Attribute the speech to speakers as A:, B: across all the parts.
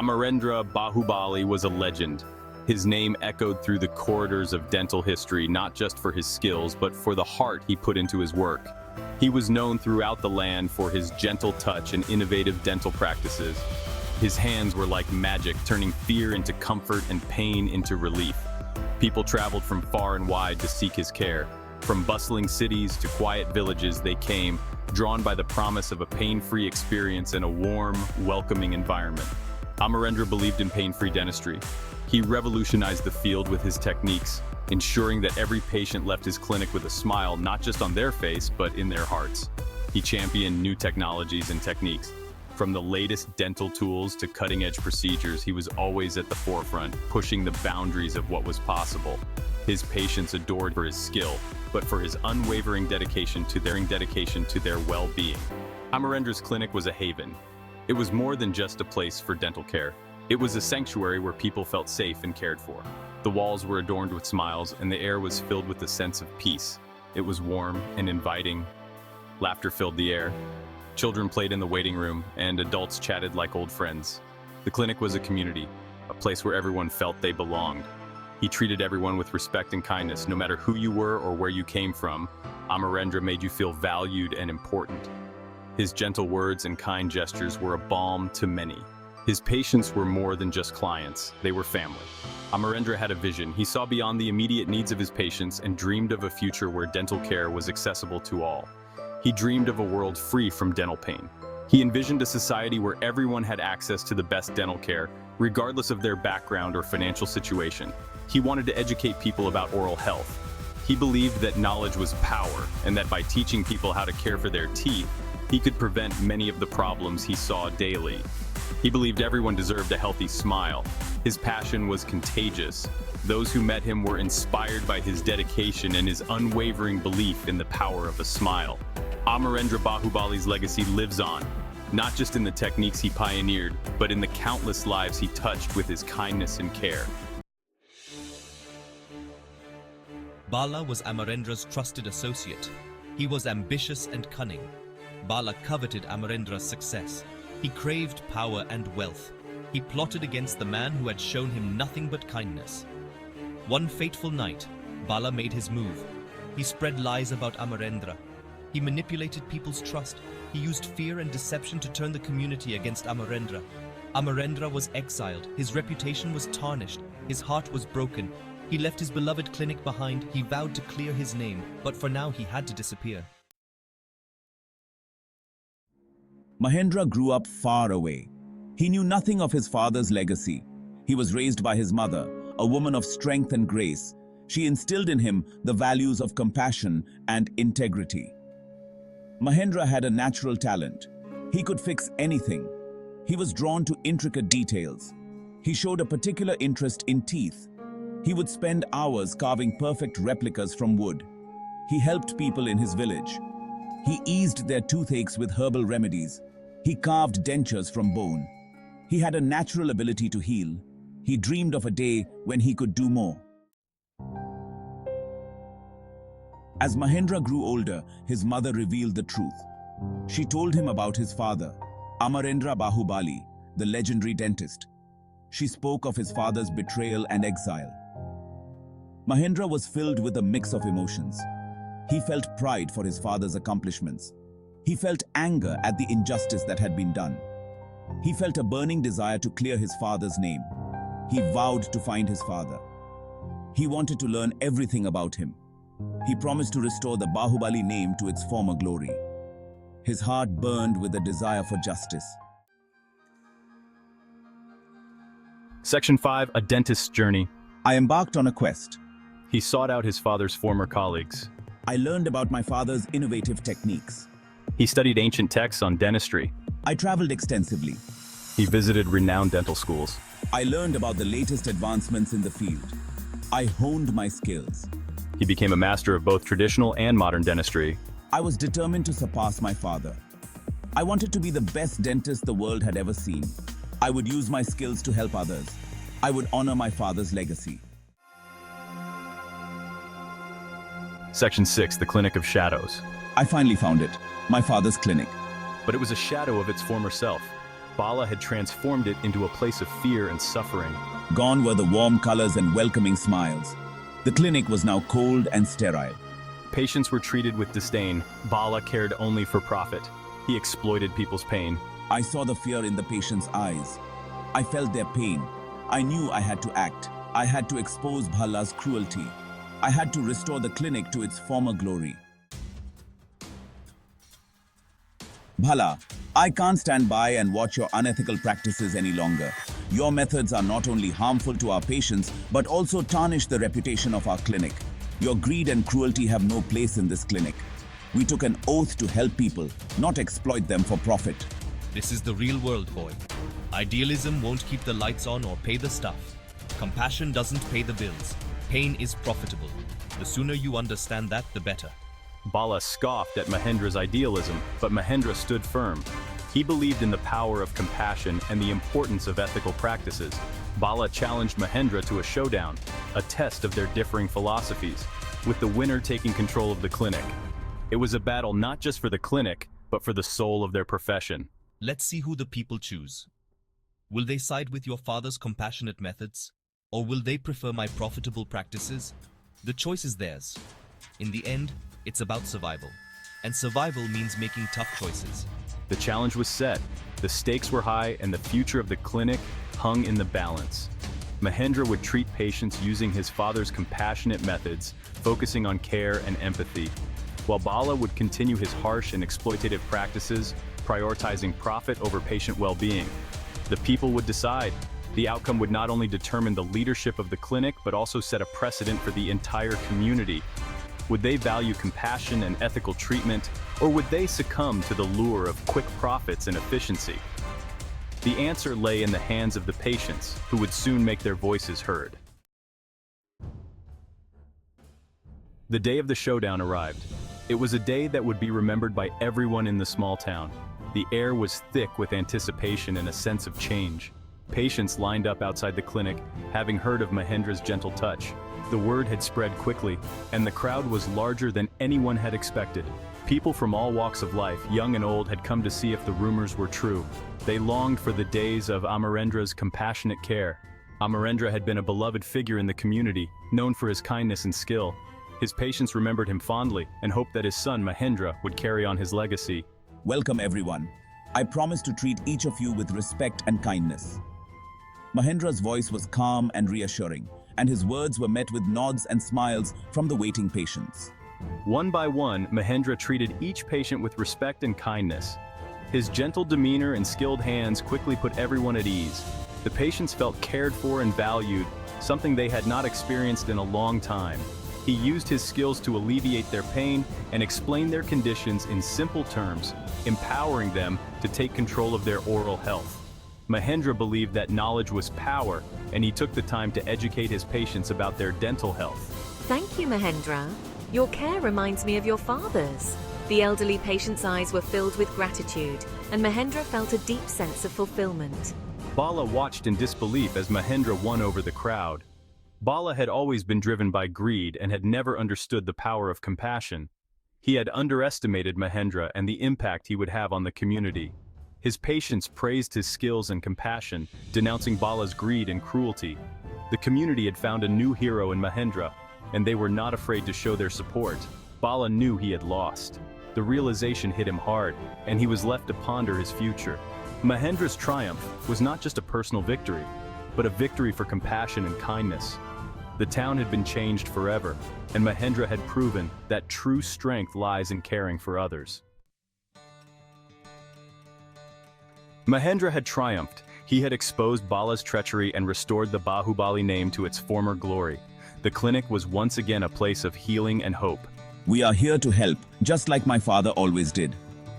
A: Amarendra Baahubali was a legend. His name echoed through the corridors of dental history, not just for his skills, but for the heart he put into his work. He was known throughout the land for his gentle touch and innovative dental practices. His hands were like magic, turning fear into comfort and pain into relief. People traveled from far and wide to seek his care. From bustling cities to quiet villages, they came, drawn by the promise of a pain-free experience and a warm, welcoming environment. Amarendra believed in pain-free dentistry. He revolutionized the field with his techniques, ensuring that every patient left his clinic with a smile not just on their face, but in their hearts. He championed new technologies and techniques. From the latest dental tools to cutting-edge procedures, he was always at the forefront, pushing the boundaries of what was possible. His patients adored for his skill, but for his unwavering dedication to their well-being. Amarendra's clinic was a haven. It was more than just a place for dental care. It was a sanctuary where people felt safe and cared for. The walls were adorned with smiles, and the air was filled with a sense of peace. It was warm and inviting. Laughter filled the air. Children played in the waiting room, and adults chatted like old friends. The clinic was a community, a place where everyone felt they belonged. He treated everyone with respect and kindness, no matter who you were or where you came from. Amarendra made you feel valued and important. His gentle words and kind gestures were a balm to many. His patients were more than just clients, they were family. Amarendra had a vision. He saw beyond the immediate needs of his patients and dreamed of a future where dental care was accessible to all. He dreamed of a world free from dental pain. He envisioned a society where everyone had access to the best dental care, regardless of their background or financial situation. He wanted to educate people about oral health. He believed that knowledge was power, and that by teaching people how to care for their teeth, he could prevent many of the problems he saw daily. He believed everyone deserved a healthy smile. His passion was contagious. Those who met him were inspired by his dedication and his unwavering belief in the power of a smile. Amarendra Baahubali's legacy lives on, not just in the techniques he pioneered, but in the countless lives he touched with his kindness and care.
B: Bhalla was Amarendra's trusted associate. He was ambitious and cunning. Bhalla coveted Amarendra's success. He craved power and wealth. He plotted against the man who had shown him nothing but kindness. One fateful night, Bhalla made his move. He spread lies about Amarendra. He manipulated people's trust. He used fear and deception to turn the community against Amarendra. Amarendra was exiled. His reputation was tarnished. His heart was broken. He left his beloved clinic behind. He vowed to clear his name, but for now he had to disappear.
C: Mahendra grew up far away. He knew nothing of his father's legacy. He was raised by his mother, a woman of strength and grace. She instilled in him the values of compassion and integrity. Mahendra had a natural talent. He could fix anything. He was drawn to intricate details. He showed a particular interest in teeth. He would spend hours carving perfect replicas from wood. He helped people in his village. He eased their toothaches with herbal remedies. He carved dentures from bone. He had a natural ability to heal. He dreamed of a day when he could do more. As Mahendra grew older, his mother revealed the truth. She told him about his father, Amarendra Baahubali, the legendary dentist. She spoke of his father's betrayal and exile. Mahendra was filled with a mix of emotions. He felt pride for his father's accomplishments. He felt anger at the injustice that had been done. He felt a burning desire to clear his father's name. He vowed to find his father. He wanted to learn everything about him. He promised to restore the Baahubali name to its former glory. His heart burned with a desire for justice.
A: Section 5, A Dentist's Journey.
C: I embarked on a quest.
A: He sought out his father's former colleagues.
C: I learned about my father's innovative techniques.
A: He studied ancient texts on dentistry.
C: I traveled extensively.
A: He visited renowned dental schools.
C: I learned about the latest advancements in the field. I honed my skills.
A: He became a master of both traditional and modern dentistry.
C: I was determined to surpass my father. I wanted to be the best dentist the world had ever seen. I would use my skills to help others. I would honor my father's legacy.
A: Section 6, The Clinic of Shadows.
C: I finally found it, my father's clinic.
A: But it was a shadow of its former self. Bala had transformed it into a place of fear and suffering.
C: Gone were the warm colors and welcoming smiles. The clinic was now cold and sterile.
A: Patients were treated with disdain. Bala cared only for profit. He exploited people's pain.
C: I saw the fear in the patients' eyes. I felt their pain. I knew I had to act. I had to expose Bhalla's cruelty. I had to restore the clinic to its former glory. Bhala, I can't stand by and watch your unethical practices any longer. Your methods are not only harmful to our patients, but also tarnish the reputation of our clinic. Your greed and cruelty have no place in this clinic. We took an oath to help people, not exploit them for profit.
B: This is the real world, boy. Idealism won't keep the lights on or pay the stuff. Compassion doesn't pay the bills. Pain is profitable. The sooner you understand that, the better.
A: Bala scoffed at Mahendra's idealism, but Mahendra stood firm. He believed in the power of compassion and the importance of ethical practices. Bala challenged Mahendra to a showdown, a test of their differing philosophies, with the winner taking control of the clinic. It was a battle not just for the clinic, but for the soul of their profession.
B: Let's see who the people choose. Will they side with your father's compassionate methods, or will they prefer my profitable practices? The choice is theirs. In the end, it's about survival. And survival means making tough choices.
A: The challenge was set, the stakes were high, and the future of the clinic hung in the balance. Mahendra would treat patients using his father's compassionate methods, focusing on care and empathy, while Bala would continue his harsh and exploitative practices, prioritizing profit over patient well-being. The people would decide. The outcome would not only determine the leadership of the clinic, but also set a precedent for the entire community. Would they value compassion and ethical treatment, or would they succumb to the lure of quick profits and efficiency? The answer lay in the hands of the patients, who would soon make their voices heard. The day of the showdown arrived. It was a day that would be remembered by everyone in the small town. The air was thick with anticipation and a sense of change. Patients lined up outside the clinic, having heard of Mahendra's gentle touch. The word had spread quickly, and the crowd was larger than anyone had expected. People from all walks of life, young and old, had come to see if the rumors were true. They longed for the days of Amarendra's compassionate care. Amarendra had been a beloved figure in the community, known for his kindness and skill. His patients remembered him fondly and hoped that his son, Mahendra, would carry on his legacy.
C: Welcome, everyone. I promise to treat each of you with respect and kindness. Mahendra's voice was calm and reassuring, and his words were met with nods and smiles from the waiting patients.
A: One by one, Mahendra treated each patient with respect and kindness. His gentle demeanor and skilled hands quickly put everyone at ease. The patients felt cared for and valued, something they had not experienced in a long time. He used his skills to alleviate their pain and explain their conditions in simple terms, empowering them to take control of their oral health. Mahendra believed that knowledge was power, and he took the time to educate his patients about their dental health.
D: Thank you, Mahendra. Your care reminds me of your father's. The elderly patient's eyes were filled with gratitude, and Mahendra felt a deep sense of fulfillment.
A: Bala watched in disbelief as Mahendra won over the crowd. Bala had always been driven by greed and had never understood the power of compassion. He had underestimated Mahendra and the impact he would have on the community. His patients praised his skills and compassion, denouncing Bala's greed and cruelty. The community had found a new hero in Mahendra, and they were not afraid to show their support. Bala knew he had lost. The realization hit him hard, and he was left to ponder his future. Mahendra's triumph was not just a personal victory, but a victory for compassion and kindness. The town had been changed forever, and Mahendra had proven that true strength lies in caring for others. Mahendra had triumphed. He had exposed Bala's treachery and restored the Baahubali name to its former glory. The clinic was once again a place of healing and hope.
C: We are here to help, just like my father always did.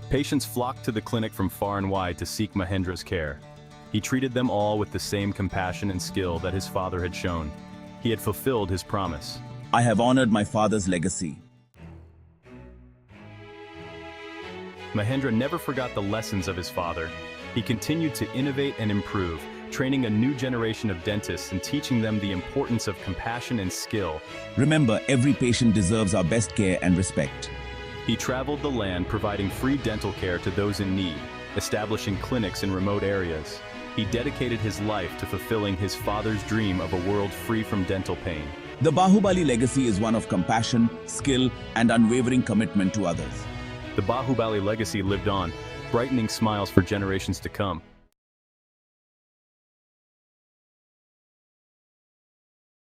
A: Patients flocked to the clinic from far and wide to seek Mahendra's care. He treated them all with the same compassion and skill that his father had shown. He had fulfilled his promise.
C: I have honored my father's legacy.
A: Mahendra never forgot the lessons of his father. He continued to innovate and improve, training a new generation of dentists and teaching them the importance of compassion and skill.
C: Remember, every patient deserves our best care and respect.
A: He traveled the land providing free dental care to those in need. establishing clinics in remote areas. He dedicated his life to fulfilling his father's dream of a world free from dental pain.
C: The Baahubali legacy is one of compassion, skill, and unwavering commitment to others.
A: The Baahubali legacy lived on, brightening smiles for generations to come.